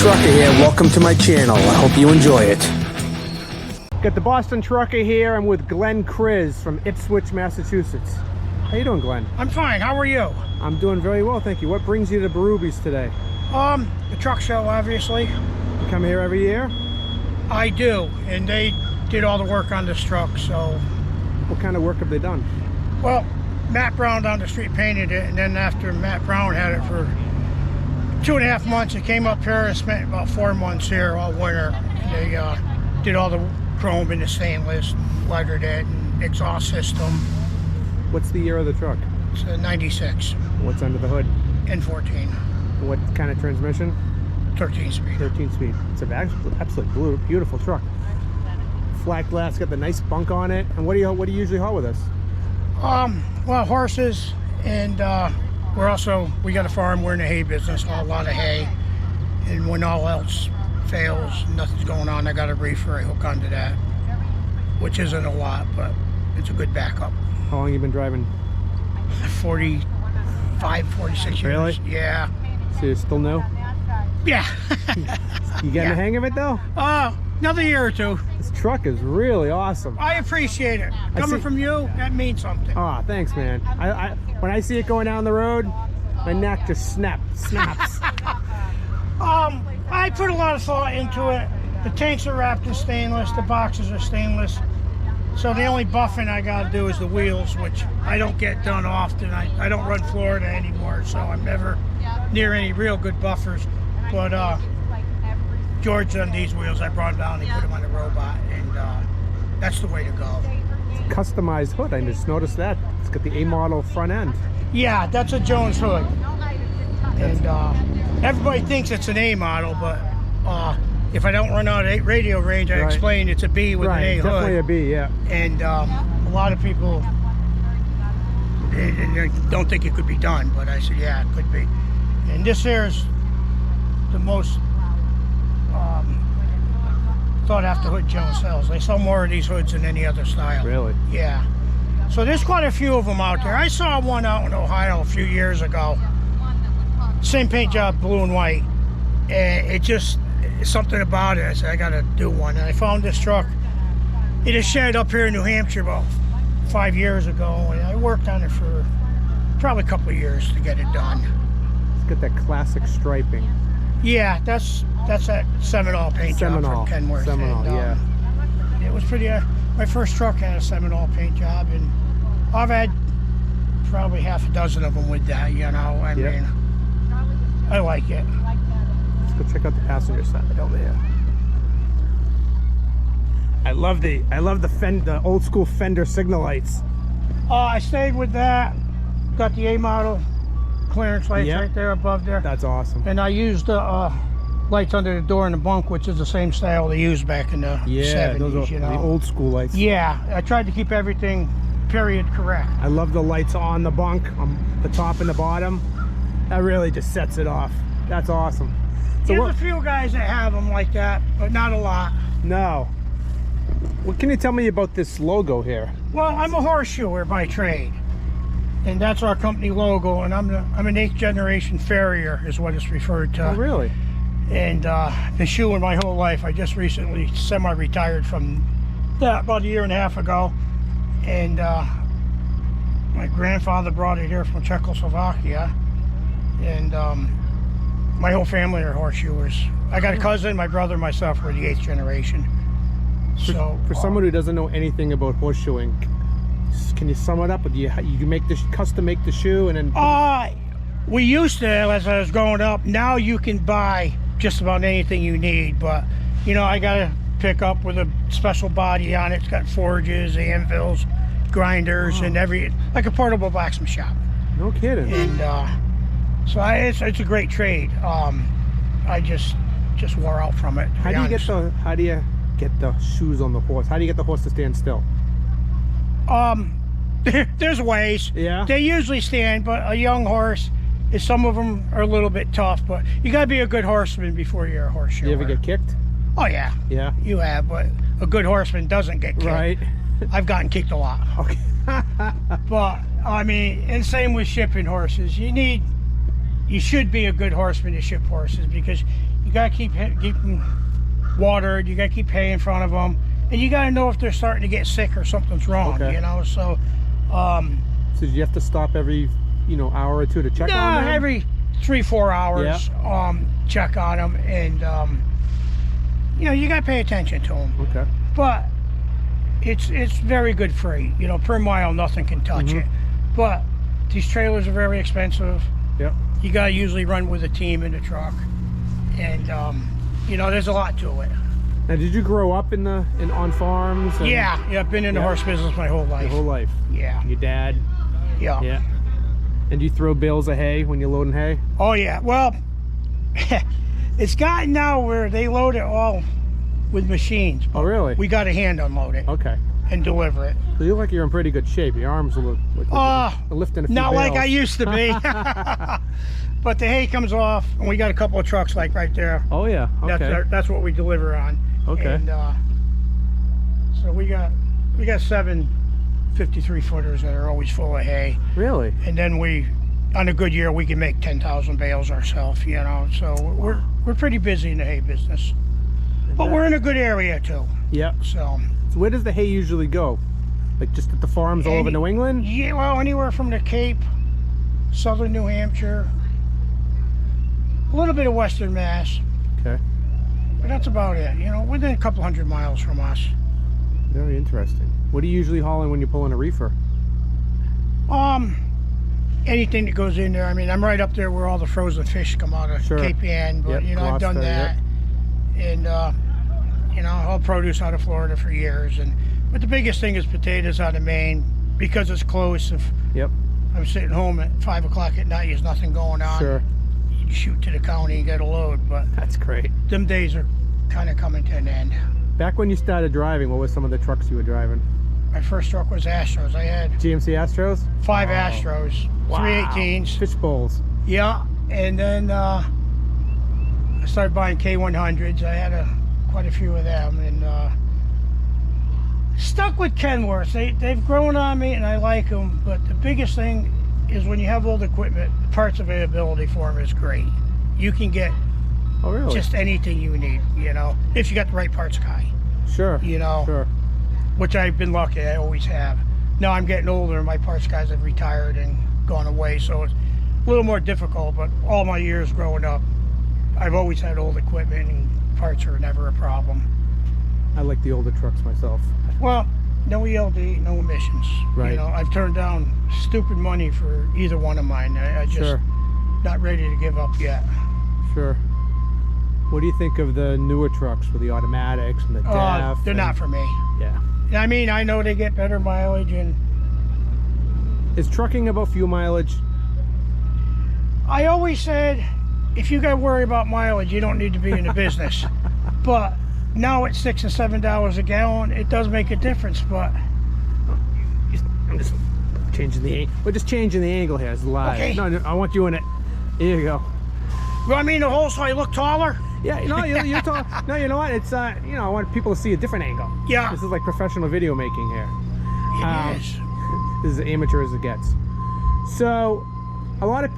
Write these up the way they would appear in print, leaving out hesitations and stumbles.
Trucker here. Welcome to my channel. I hope you enjoy it. Got the Boston Trucker here. I'm with Glenn Kriz from Ipswich, Massachusetts. How you doing, Glenn? I'm fine. How are you? I'm doing very well, thank you. What brings you to Berubis today? The truck show, obviously. You come here every year? I do, and they did all the work on this truck, so... What kind of work have they done? Well, Matt Brown down the street painted it, and then after Matt Brown had it for 2.5 months, it came up here and spent about 4 months here all winter. They did all the chrome and the stainless, lettered it, and exhaust system. What's the year of the truck? It's a 96. What's under the hood? N14. What kind of transmission? 13 speed. 13 speed. It's an absolutely beautiful truck. Flat glass, got the nice bunk on it. And what do you usually haul with us? Well, horses, and we got a farm. We're in the hay business, haul a lot of hay. And when all else fails, nothing's going on, I got a reefer, I hook onto that, which isn't a lot, but it's a good backup. How long have you been driving? 45, 46 years. Really? Yeah. So you're still new? Yeah. You getting the hang of it though? Another year or two. This truck is really awesome. I appreciate it. Coming from you, that means something. Oh, thanks, man. When I see it going down the road, my neck just snaps. I put a lot of thought into it. The tanks are wrapped in stainless, the boxes are stainless. So the only buffing I gotta do is the wheels, which I don't get done often. I don't run Florida anymore, so I'm never near any real good buffers. But George done these wheels. I brought them down, he put them on a robot, and that's the way to go. It's a customized hood. I just noticed that. It's got the A model front end. Yeah, that's a Jones hood. And everybody thinks it's an A model, but if I don't run out of radio range, I explain it's a B with an A hood. Definitely a B, yeah. And a lot of people they don't think it could be done, but I said, yeah, it could be. And this here is the most sought after hood Jones sells. They sell more of these hoods than any other style. Really? Yeah. So there's quite a few of them out there. I saw one out in Ohio a few years ago. Same paint job, blue and white. And it just, something about it. I said, I gotta do one. And I found this truck in a shed up here in New Hampshire about 5 years ago. And I worked on it for probably a couple of years to get it done. It's got that classic striping. Yeah, that's that Seminole paint job from Kenworth. Seminole, yeah. It was pretty, my first truck had a Seminole paint job, and I've had probably half a dozen of them with that, you know. I mean, I like it. Let's go check out the passenger side over here. I love the old school Fender signal lights. I stayed with that. Got the A model clearance lights right there above there. That's awesome. And I used the lights under the door in the bunk, which is the same style they used back in the 70s, those are the old school lights. Yeah, I tried to keep everything period correct. I love the lights on the bunk, on the top and the bottom. That really just sets it off. That's awesome. So there's a few guys that have them like that, but not a lot. No. What can you tell me about this logo here? Well, I'm a horseshoer by trade, and that's our company logo. And I'm an 8th generation farrier, is what it's referred to. Oh, really? And been shoeing my whole life. I just recently semi-retired from that about 1.5 years ago, and my grandfather brought it here from Czechoslovakia, and my whole family are horseshoers. I got a cousin, my brother, and myself were the 8th generation. So for someone who doesn't know anything about horseshoeing, can you sum it up? You make this custom make the shoe, and then we used to, as I was growing up. Now you can buy just about anything you need, but you know, I got a pickup with a special body on it. It's got forges, anvils, grinders, and like a portable blacksmith shop. No kidding. And so it's a great trade. I just wore out from it. How do you get the shoes on the horse? How do you get the horse to stand still? There's ways. Yeah. They usually stand, but a young horse, some of them are a little bit tough, but you gotta be a good horseman before you're a horseshoer. You ever get kicked? Oh yeah. Yeah. You have, but a good horseman doesn't get kicked. Right. I've gotten kicked a lot. Okay. But I mean, and same with shipping horses. You should be a good horseman to ship horses, because you got to keep them watered. You got to keep hay in front of them, and you got to know if they're starting to get sick or something's wrong. Okay. You know, so. So do you have to stop every, hour or two to check on them? Every 3-4 hours. Yeah. Check on them, and you got to pay attention to them. Okay. But it's very good freight. Per mile, nothing can touch it. But these trailers are very expensive. Yep. You got to usually run with a team in the truck, and there's a lot to it. Now, did you grow up on farms? Yeah, I've been in the horse business my whole life. Your whole life. Yeah. Your dad. Yeah. Yeah. And do you throw bales of hay when you're loading hay? Oh yeah. Well, it's gotten now where they load it all with machines. Oh really? We got to hand unload it. Okay. And deliver it. So you look like you're in pretty good shape. Your arms look like you're lifting a few not bales. like I used to be. But the hay comes off, and we got a couple of trucks like right there. Oh yeah. Okay. That's what we deliver on. Okay. And so we got 7 53-footers that are always full of hay. Really? And then on a good year, we can make 10,000 bales ourselves. So we're pretty busy in the hay business. But we're in a good area too. Yep. So where does the hay usually go? Like just at the farms all over New England? Yeah, well, anywhere from the Cape, southern New Hampshire, a little bit of western Mass. Okay. But that's about it. Within a couple 100 miles from us. Very interesting. What are you usually hauling when you're pulling a reefer? Anything that goes in there. I mean, I'm right up there where all the frozen fish come out of Cape Ann, but I've done that. Yep. And all produce out of Florida for years. But the biggest thing is potatoes out of Maine, because it's close. If I'm sitting home at 5 o'clock at night, there's nothing going on. Sure. You shoot to the county and get a load, but that's great. Them days are kind of coming to an end. Back when you started driving, what were some of the trucks you were driving? My first truck was Astros. I had GMC Astros? 5 Astros, wow. 318s. Fish bowls. Yeah, and then I started buying K100s. I had quite a few of them, and stuck with Kenworths. They've grown on me, and I like them. But the biggest thing is when you have old equipment, the parts availability for them is great. You can get just anything you need, if you got the right parts guy. Sure. Sure. Which I've been lucky, I always have. Now I'm getting older, and my parts guys have retired and gone away, so it's a little more difficult, but all my years growing up, I've always had old equipment, and parts are never a problem. I like the older trucks myself. Well, no ELD, no emissions. Right. I've turned down stupid money for either one of mine. I just not ready to give up yet. Sure. What do you think of the newer trucks with the automatics and the DEF? They're not for me. Yeah. I mean, I know they get better mileage, and is trucking about fuel mileage? I always said, if you got to worry about mileage, you don't need to be in the business. But now at $6 and $7 a gallon, it does make a difference. But I'm just changing the. We're just changing the angle here. It's live. Okay. No, I want you in it. Here you go. Well, I mean the hole so I look taller. Yeah, you're tall. No, you know what? It's I want people to see a different angle. Yeah. This is like professional video making here. It is. This is as amateur as it gets. So,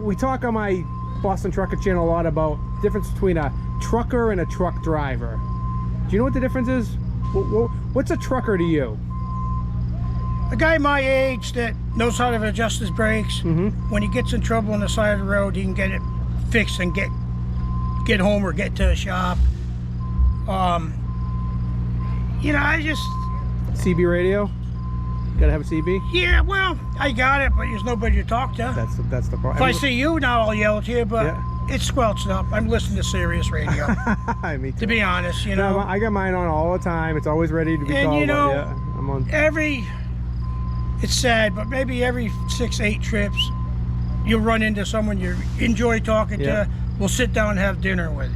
we talk on my Boston Trucker channel a lot about the difference between a trucker and a truck driver. Do you know what the difference is? What's a trucker to you? A guy my age that knows how to adjust his brakes. Mm-hmm. When he gets in trouble on the side of the road, he can get it fixed and get home or get to a shop. I just... CB radio? Gotta have a CB? Yeah, well, I got it, but there's nobody to talk to. That's the problem. If I see you now, I'll yell at you, but it's squelched up. I'm listening to Sirius radio. Me too. To be honest, No, I got mine on all the time. It's always ready to be called. I'm on. It's sad, but maybe every 6-8 trips, you'll run into someone you enjoy talking to. We'll sit down and have dinner with.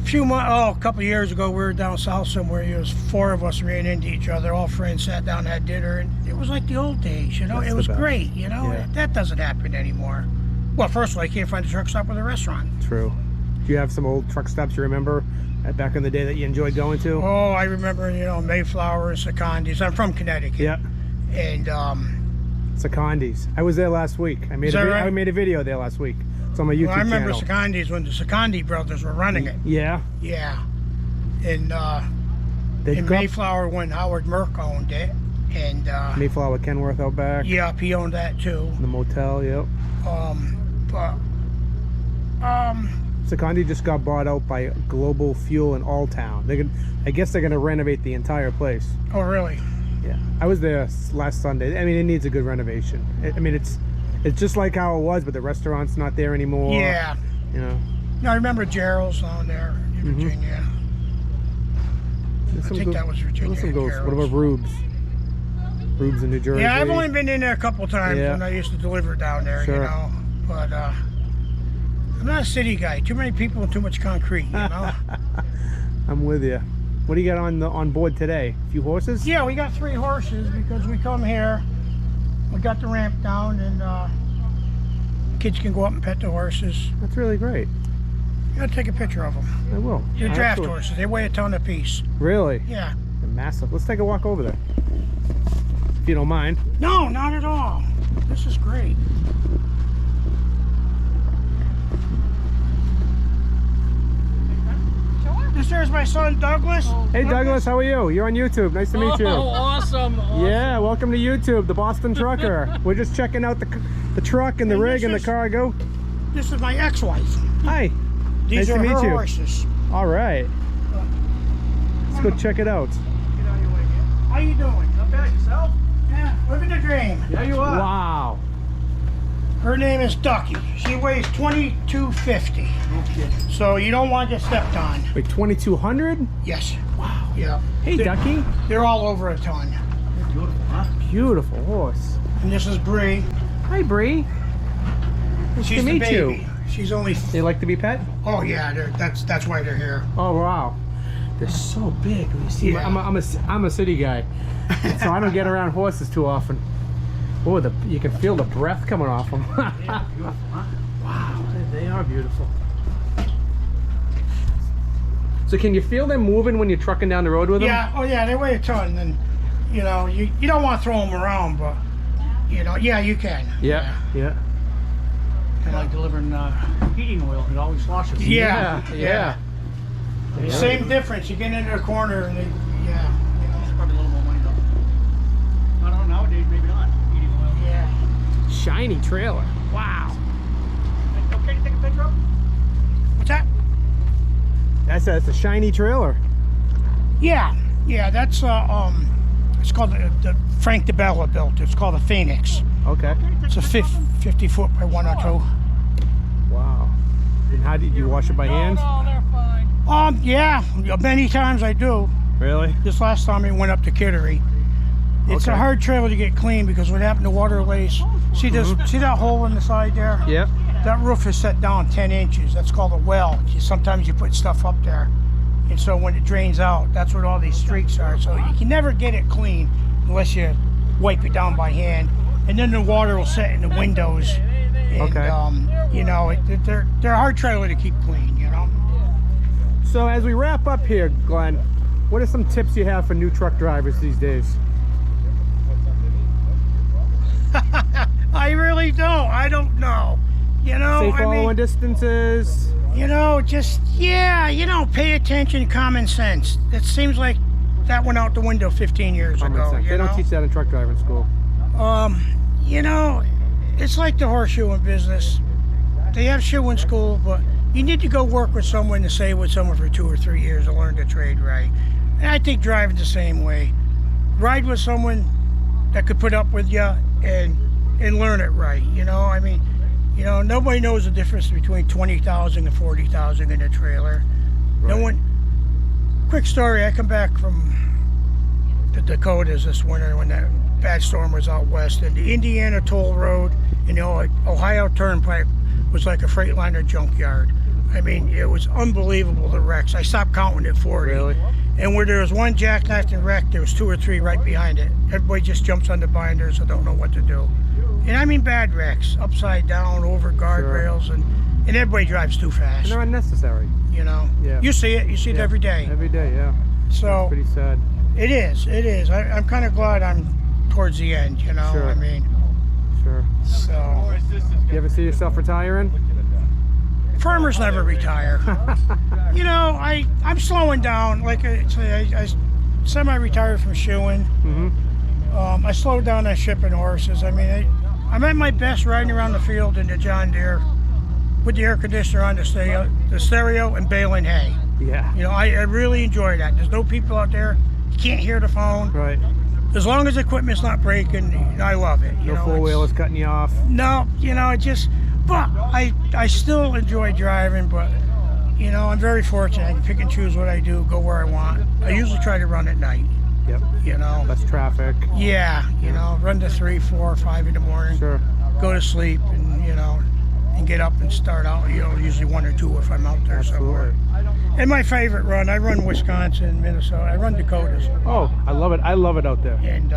A couple of years ago, we were down south somewhere. There was 4 of us ran into each other, all friends, sat down and had dinner, and it was like the old days, It was great, That doesn't happen anymore. Well, first of all, you can't find a truck stop with a restaurant. True. Do you have some old truck stops you remember back in the day that you enjoyed going to? Oh, I remember, Mayflower and Secondies. I'm from Connecticut. Yeah. And Secondies. I was there last week. I made a video there last week. It's on my YouTube Well, I remember channel. Secondi's when the Secondi brothers were running it. Yeah. Yeah. And They in got Mayflower when Howard Merck owned it. And Mayflower Kenworth out back. yep, he owned that too. The motel, yep. But Secondi just got bought out by Global Fuel in Alltown. I guess they're gonna renovate the entire place. oh really? Yeah, I was there last Sunday. I mean, it needs a good renovation. I mean, it's just like how it was, but the restaurant's not there anymore. Yeah. You know. No, I remember Gerald's down there in Virginia. I think that was Virginia. Some ghosts. What Gerald's. about Rubes? Rubes in New Jersey. Yeah, I've only been in there a couple times when I used to deliver down there, Sure. you know. But I'm not a city guy. Too many people and too much concrete, you know. I'm with you. What do you got on board today? A few horses? Yeah, we got 3 horses because we come here. We got the ramp down, and kids can go up and pet the horses. That's really great. You gotta take a picture of them. I will. They're draft Absolutely. horses. They weigh a ton apiece. Really? Yeah. They're massive. Let's take a walk over there, if you don't mind. No, not at all. This is great. This here's my son Douglas. Hey Douglas, how are you? You're on YouTube. Nice to meet you. Oh, awesome. Yeah, welcome to YouTube, the Boston Trucker. We're just checking out the truck and the And rig this and the is- cargo. This is my ex-wife. Hi. These Nice are to meet her you. horses. All right. Let's go check it out. Get out of your way, man. How you doing? Not bad. Yourself? Yeah, living the dream. Yeah, you are. Wow. Her name is Ducky. She weighs 2250. Okay. So you don't want to get stepped on. Wait, 2,200? Yes. Wow. Yeah. Hey, They're- Ducky. They're all over a ton. Beautiful, huh? Beautiful horse. And this is Bree. Hi, Bree. Nice She's to the meet baby. you. She's only. They like to be pet? Oh yeah, that's why they're here. Oh, wow. They're so big. When you see, Yeah. I'm a city guy, so I don't get around horses too often. Oh, you can feel the breath coming off them. Yeah, beautiful, huh? Wow, they are beautiful. So can you feel them moving when you're trucking down the road with them? Yeah. Oh yeah, they weigh a ton, and you know you don't want to throw them around, but you know yeah you can. Yeah. Yeah. Kind of like delivering heating oil. It always sloshes. Yeah. Yeah. Yeah. Same difference. You get into a corner and they yeah. It's probably a little more money though. I don't know, nowadays maybe not. Heating oil. Yeah. Shiny trailer. Wow. Okay to take a picture of? What's that? That's a shiny trailer. Yeah. Yeah. That's it's called the Frank DeBella built. It's called a Phoenix. Okay. It's a 50 foot by 102. Wow. And how did you wash it by hand? No, they're fine. Yeah, many times I do. Really? This last time we went up to Kittery. It's Okay. a hard trailer to get clean because what happened to water lace. See this? See that hole in the side there? Yep. That roof is set down 10 inches. That's called a well. Sometimes you put stuff up there. And so when it drains out, that's what all these streaks are. So you can never get it clean unless you wipe it down by hand. And then the water will set in the windows. And, Okay. you know, they're a hard trailer to keep clean, you know? So as we wrap up here, Glenn, what are some tips you have for new truck drivers these days? I really don't. I don't know. You know, Safe I following mean, distances. you know, just, yeah, you know, pay attention, common sense. It seems like that went out the window 15 years Common ago. sense. You They know? don't teach that in truck driving school. You know, it's like the horseshoe in business. They have shoe in school, but you need to go work with someone to stay with someone for 2 or 3 years to learn the trade right. And I think driving's the same way. Ride with someone that could put up with you and learn it right. You know, I mean, you know, nobody knows the difference between 20,000 and 40,000 in a trailer. No Right. one. Quick story. I come back from the Dakotas this winter when that bad storm was out west, and the Indiana toll road and the Ohio Turnpike was like a Freightliner junkyard. I mean, it was unbelievable, the wrecks. I stopped counting at 40. Really? And where there was one jackknifed and wrecked, there was 2 or 3 right behind it. Everybody just jumps on the binders and don't know what to do. And I mean bad wrecks, upside down, over guardrails, and everybody drives too And fast, they're unnecessary. you know? Yeah. You see it every day. Every day, yeah. So Pretty sad. it is. I'm kind of glad I'm towards the end, you know? Sure. I mean, Sure. so. You ever see yourself retiring? farmers never retire. You know, I'm slowing down. Like I say, I semi-retired from shoeing. I slowed down on shipping horses. I mean, I'm at my best riding around the field in the John Deere with the air conditioner on the stereo and baling hay. Yeah. You know, I really enjoy that. There's no people out there. You can't hear the phone. Right. As long as the equipment's not breaking, I love it. You No know, four-wheelers cutting you off. no, you know, it just, but I still enjoy driving, but, you know, I'm very fortunate. I can pick and choose what I do, go where I want. I usually try to run at night, Yep. you know. Less traffic. Yeah, you know, run to 3, 4, 5 in the morning, Sure. go to sleep, and, you know, and get up and start out, you know, usually 1 or 2 if I'm out there somewhere. And my favorite run, I run Wisconsin, Minnesota, I run Dakotas. Oh, I love it. I love it out there. And,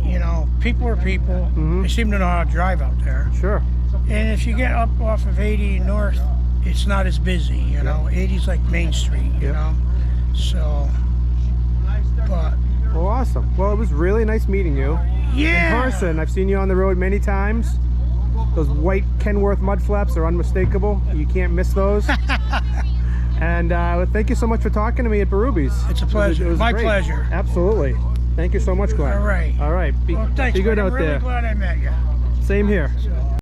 you know, people are people. They seem to know how to drive out there. Sure. And if you get up off of 80 north, it's not as busy, you know. 80's like Main Street, you know. So, but Well, awesome. Well, it was really nice meeting you. yeah. In person, I've seen you on the road many times. Those white Kenworth mud flaps are unmistakable. You can't miss those. And thank you so much for talking to me at Berubis. It's a pleasure. It was My great. pleasure. Absolutely. Thank you so much, Glenn. All right. All right. Be, Well, thanks, be good man. out I'm really there. glad I met you. Same here.